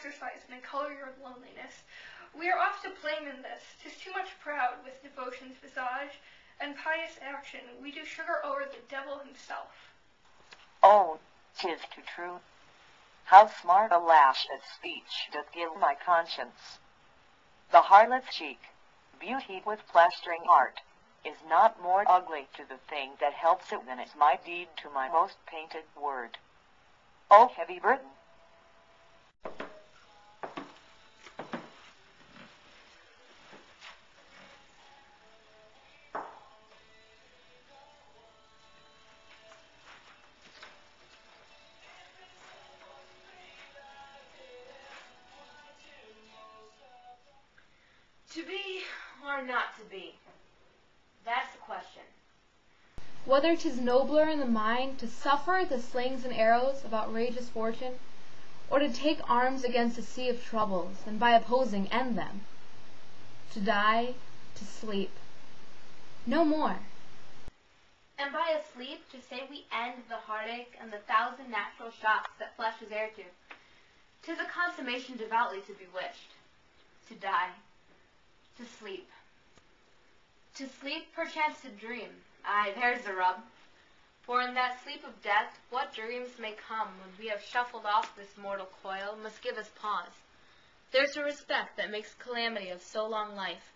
exercise may color your loneliness. We are oft to blame in this. 'Tis too much proud with devotion's visage, and pious action we do sugar o'er the devil himself. Oh, 'tis too true. How smart a lash at speech doth gild my conscience. The harlot's cheek, beautied with plastering art, is not more ugly to the thing that helps it than is my deed to my most painted word. O heavy burden! To be or not to be? That's the question. Whether 'tis nobler in the mind to suffer the slings and arrows of outrageous fortune, or to take arms against a sea of troubles, and by opposing end them. To die, to sleep. No more. And by a sleep to say we end the heartache and the thousand natural shocks that flesh is heir to. 'Tis a consummation devoutly to be wished. To die. To sleep. To sleep, perchance to dream. Aye, there's the rub. For in that sleep of death, what dreams may come when we have shuffled off this mortal coil must give us pause. There's a respect that makes calamity of so long life.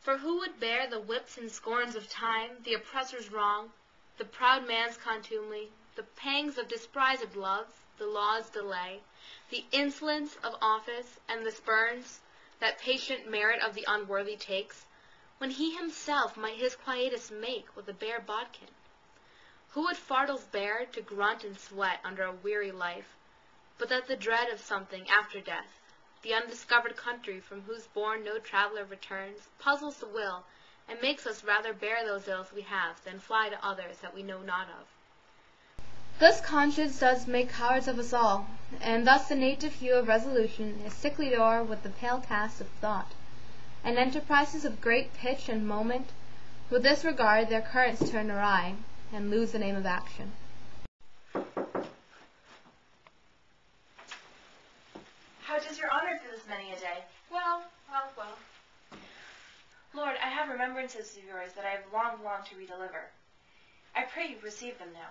For who would bear the whips and scorns of time, the oppressor's wrong, the proud man's contumely, the pangs of desprised loves, the law's delay, the insolence of office, and the spurns that patient merit of the unworthy takes, when he himself might his quietus make with a bare bodkin? Who would fardels bear to grunt and sweat under a weary life, but that the dread of something after death, the undiscovered country from whose bourne no traveller returns, puzzles the will, and makes us rather bear those ills we have than fly to others that we know not of? Thus conscience does make cowards of us all, and thus the native hue of resolution is sicklied o'er with the pale cast of thought, and enterprises of great pitch and moment with this regard their currents turn awry, and lose the name of action. How does your honor do this many a day? Well. Lord, I have remembrances of yours that I have longed to redeliver. I pray you receive them now.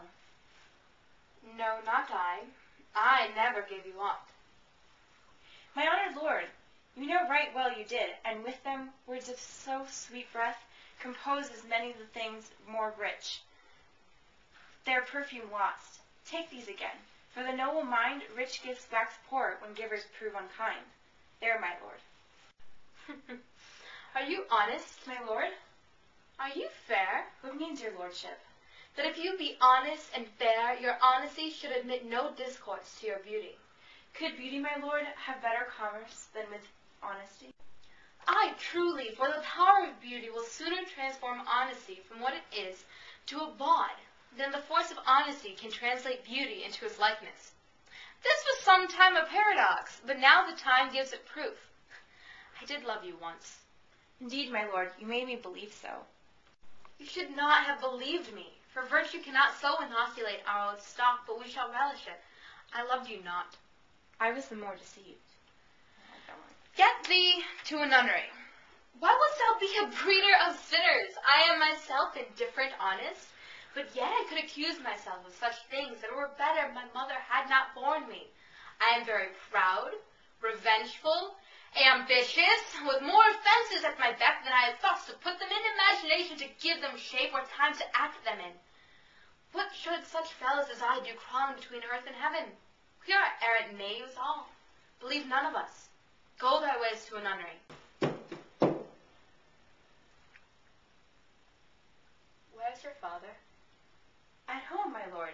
No, not I. I never gave you aught. My honored lord, you know right well you did, and with them words of so sweet breath compose as many of the things more rich. Their perfume lost. Take these again. For the noble mind, rich gifts wax poor when givers prove unkind. There, my lord. Are you honest, my lord? Are you fair? What means your lordship? That if you be honest and fair, your honesty should admit no discourse to your beauty. Could beauty, my lord, have better commerce than with honesty? Aye, truly, for the power of beauty will sooner transform honesty from what it is to a bawd, than the force of honesty can translate beauty into his likeness. This was some time a paradox, but now the time gives it proof. I did love you once. Indeed, my lord, you made me believe so. You should not have believed me, for virtue cannot so inoculate our old stock, but we shall relish it. I loved you not. I was the more deceived. Get thee to a nunnery. Why wouldst thou be a breeder of sinners? I am myself indifferent, honest, but yet I could accuse myself of such things that were better my mother had not borne me. I am very proud, revengeful, ambitious, with more offenses at my beck than I have thoughts to put them in, imagination to give them shape, or time to act them in. What should such fellows as I do crawling between earth and heaven? We are errant knaves all. Believe none of us. Go thy ways to a nunnery. Where's your father? At home, my lord.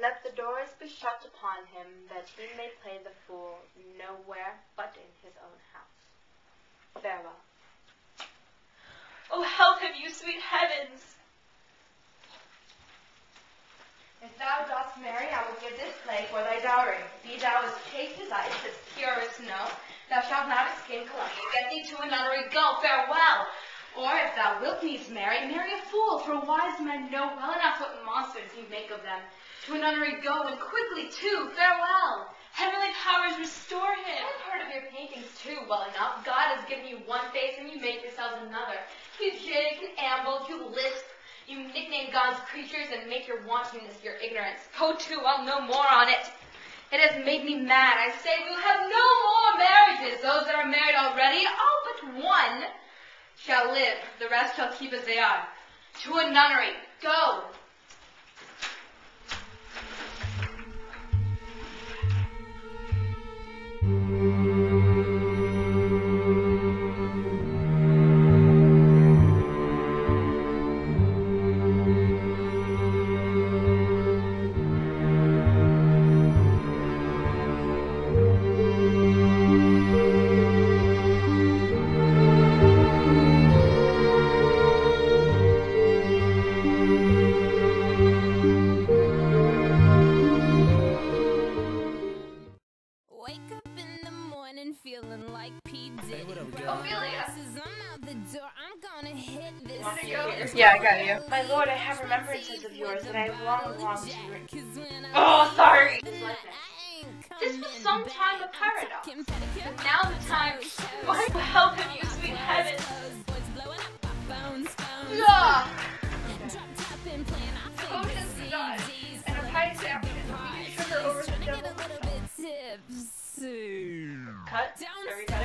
Let the doors be shut upon him, that he may play the fool nowhere but in his own house. Farewell. Oh, help him, you sweet heavens! If thou dost marry, I will give this plague for thy dowry. Be thou as chaste as ice, as pure as snow. Thou shalt not escape calumny. Get thee to a nunnery, go, farewell. Or if thou wilt needs marry a fool, for wise men know well enough what monsters you make of them. To a nunnery go, and quickly too. Farewell. Heavenly powers restore him. I've heard of your paintings too well enough. God has given you one face and you make yourselves another. You jig, you amble, you lisp. You nickname God's creatures and make your wantonness your ignorance. Go to, I'll no more on it. It has made me mad. I say we'll have no more marriages. Those that are married already, all but one, shall live. The rest shall keep as they are. To a nunnery. Go. Feeling like P. Diddy. Hey, what up, girl? Ophelia. I'm out the door. I'm gonna hit this. Want to go? Yeah, I got you. My lord, I have remembrances of yours that I have long longed to read. Oh, sorry! This was some time a paradox, but now the time... Why help him, you sweet heavens? Ugh! Potions to die, and a pie sandwich, sugar over the devil. Cut. Every time.